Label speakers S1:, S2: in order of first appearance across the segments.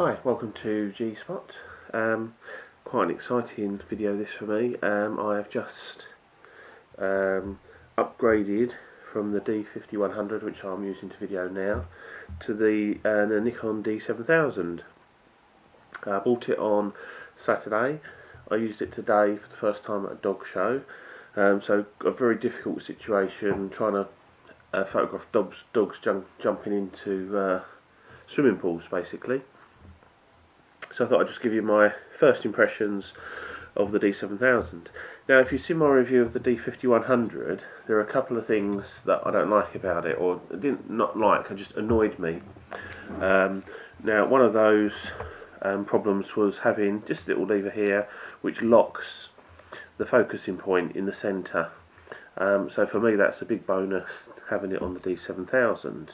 S1: Hi, welcome to G-Spot. Quite an exciting video this for me. I have just upgraded from the D5100, which I'm using to video now, to the Nikon D7000. I bought it on Saturday. I used it today for the first time at a dog show. So a very difficult situation trying to photograph dogs jumping into swimming pools, basically. So I thought I'd just give you my first impressions of the D7000. Now, if you've seen my review of the D5100, there are a couple of things that I don't like about it, or not like, it just annoyed me. Now, one of those problems was having just a little lever here which locks the focusing point in the centre. So for me that's a big bonus, having it on the D7000.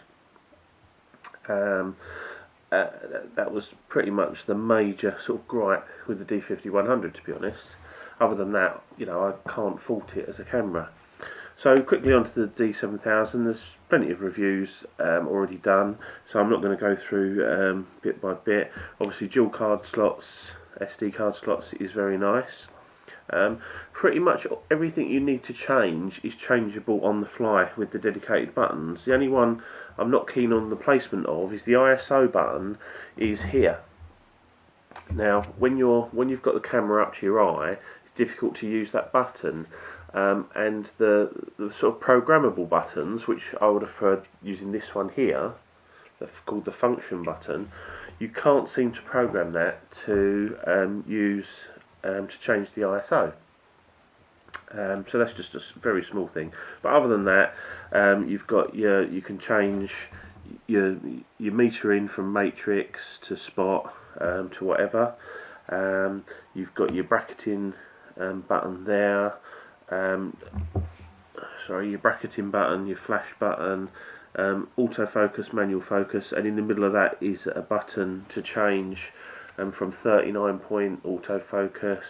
S1: That was pretty much the major sort of gripe with the D5100, to be honest. Other than that, I can't fault it as a camera. So quickly onto the D7000. There's plenty of reviews already done, so I'm not going to go through bit by bit. Obviously, dual card slots, SD card slots is very nice. Pretty much everything you need to change is changeable on the fly with the dedicated buttons. The only one I'm not keen on the placement of is the ISO button is here. Now when you've got the camera up to your eye, it's difficult to use that button, and the sort of programmable buttons, which I would have preferred using this one here, called the function button, you can't seem to program that to to change the ISO. So that's just a very small thing. But other than that, you've got you can change your metering from matrix to spot to whatever. You've got your bracketing button there. Your bracketing button, your flash button, autofocus, manual focus, and in the middle of that is a button to change from 39 point autofocus,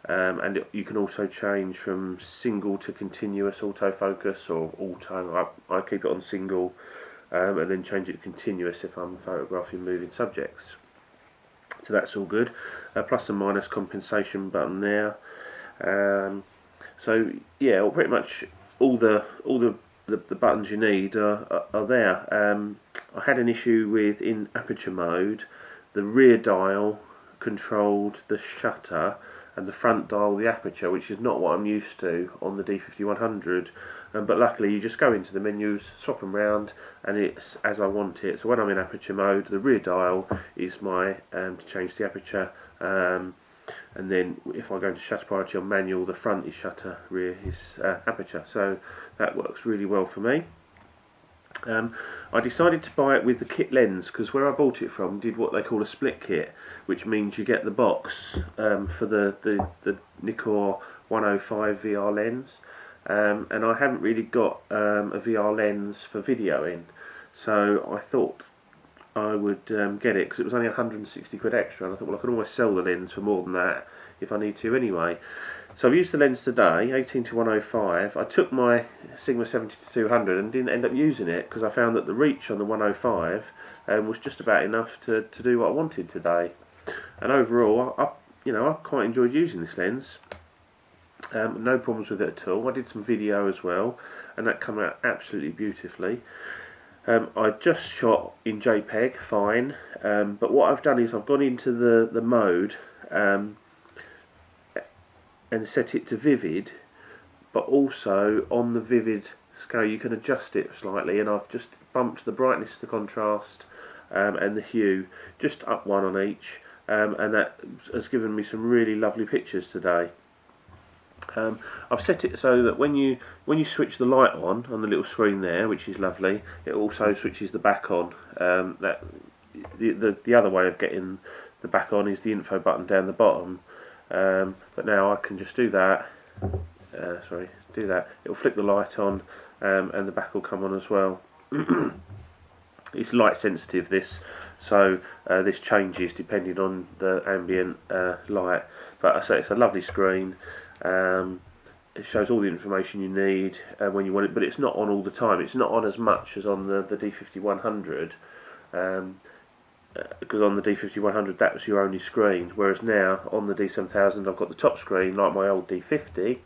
S1: and you can also change from single to continuous autofocus, or auto. I keep it on single, and then change it to continuous if I'm photographing moving subjects. So that's all good. Plus and minus compensation button there. So yeah, pretty much all the buttons you need are there. I had an issue with, in aperture mode, the rear dial controlled the shutter and the front dial the aperture, which is not what I'm used to on the D5100. But luckily you just go into the menus, swap them round, and it's as I want it. So when I'm in aperture mode, the rear dial is my to change the aperture, and then if I go into shutter priority on manual, the front is shutter, rear is aperture. So that works really well for me. I decided to buy it with the kit lens, because where I bought it from did what they call a split kit, which means you get the box for the Nikon 105 VR lens, and I haven't really got a VR lens for videoing, so I thought I would get it because it was only 160 quid extra, and I thought, well, I can always sell the lens for more than that if I need to anyway. So I've used the lens today, 18-105. I took my Sigma 70-200 and didn't end up using it because I found that the reach on the 105 was just about enough to do what I wanted today. And overall, I quite enjoyed using this lens. No problems with it at all. I did some video as well, and that came out absolutely beautifully. I just shot in JPEG, fine, but what I've done is I've gone into the mode and set it to vivid, but also on the vivid scale you can adjust it slightly, and I've just bumped the brightness, the contrast, and the hue just up one on each, and that has given me some really lovely pictures today. I've set it so that when you switch the light on the little screen there, which is lovely, it also switches the back on. That the other way of getting the back on is the info button down the bottom, but now I can just do that. Do that. It'll flick the light on, and the back will come on as well. It's light sensitive, this, so this changes depending on the ambient light. But I say it's a lovely screen. It shows all the information you need when you want it, but it's not on all the time. It's not on as much as on the D5100. because on the D50-100 that was your only screen, whereas now on the D7000 I've got the top screen like my old D50,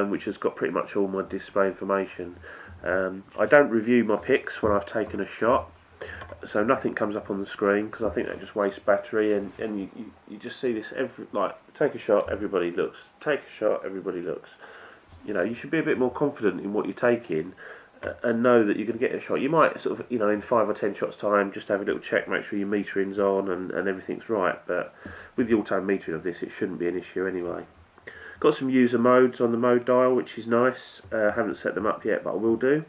S1: which has got pretty much all my display information. I don't review my pics when I've taken a shot, so nothing comes up on the screen because I think that just wastes battery, and you just see this like take a shot, everybody looks, take a shot, everybody looks. You know, you should be a bit more confident in what you're taking, and know that you're going to get a shot. You might sort of, you know, in 5 or 10 shots time, just have a little check, make sure your metering's on and everything's right. But with the auto metering of this, it shouldn't be an issue anyway. Got some user modes on the mode dial, which is nice. Haven't set them up yet, but I will do.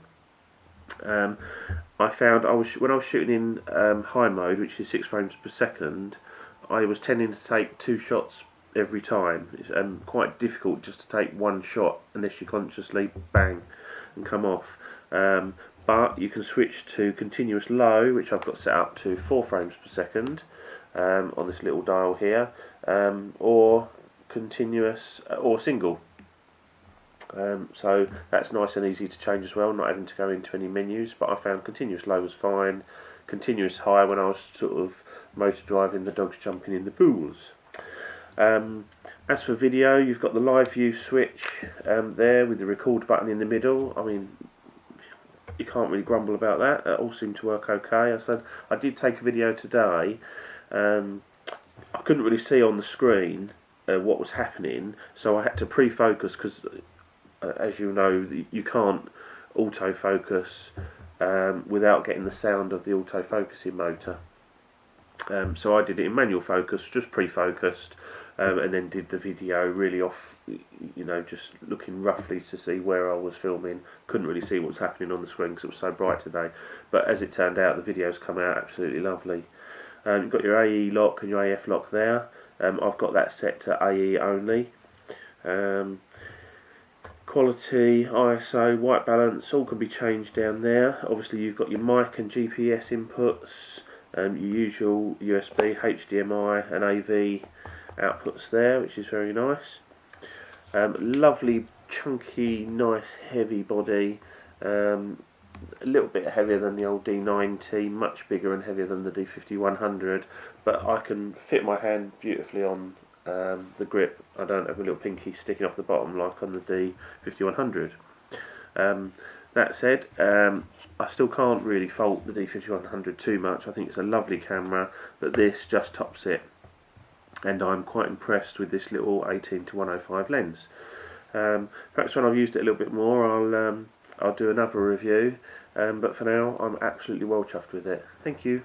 S1: I found when I was shooting in high mode, which is 6 frames per second, I was tending to take 2 shots every time. It's quite difficult just to take one shot unless you consciously bang and come off. But you can switch to continuous low, which I've got set up to 4 frames per second on this little dial here, or continuous or single. So that's nice and easy to change as well, not having to go into any menus. But I found continuous low was fine, continuous high when I was sort of motor driving, the dogs jumping in the pools. As for video, you've got the live view switch there with the record button in the middle. I mean, you can't really grumble about that. It all seemed to work okay. I did take a video today. I couldn't really see on the screen what was happening, so I had to pre-focus because, as you know, you can't autofocus without getting the sound of the autofocusing motor. So I did it in manual focus, just pre-focused, and then did the video really off, you know, just looking roughly to see where I was filming. Couldn't really see what was happening on the screen because it was so bright today. But as it turned out, the videos come out absolutely lovely. You've got your AE lock and your AF lock there. I've got that set to AE only. Quality, ISO, white balance, all can be changed down there. Obviously you've got your mic and GPS inputs, your usual USB, HDMI and AV outputs there, which is very nice. Lovely, chunky, nice, heavy body. A little bit heavier than the old D90, much bigger and heavier than the D50-100, but I can fit my hand beautifully on the grip. I don't have a little pinky sticking off the bottom like on the D50-100. That said, I still can't really fault the D50-100 too much. I think it's a lovely camera, but this just tops it, and I'm quite impressed with this little 18-105 lens. Perhaps when I've used it a little bit more, I'll do another review, but for now I'm absolutely well chuffed with it. Thank you.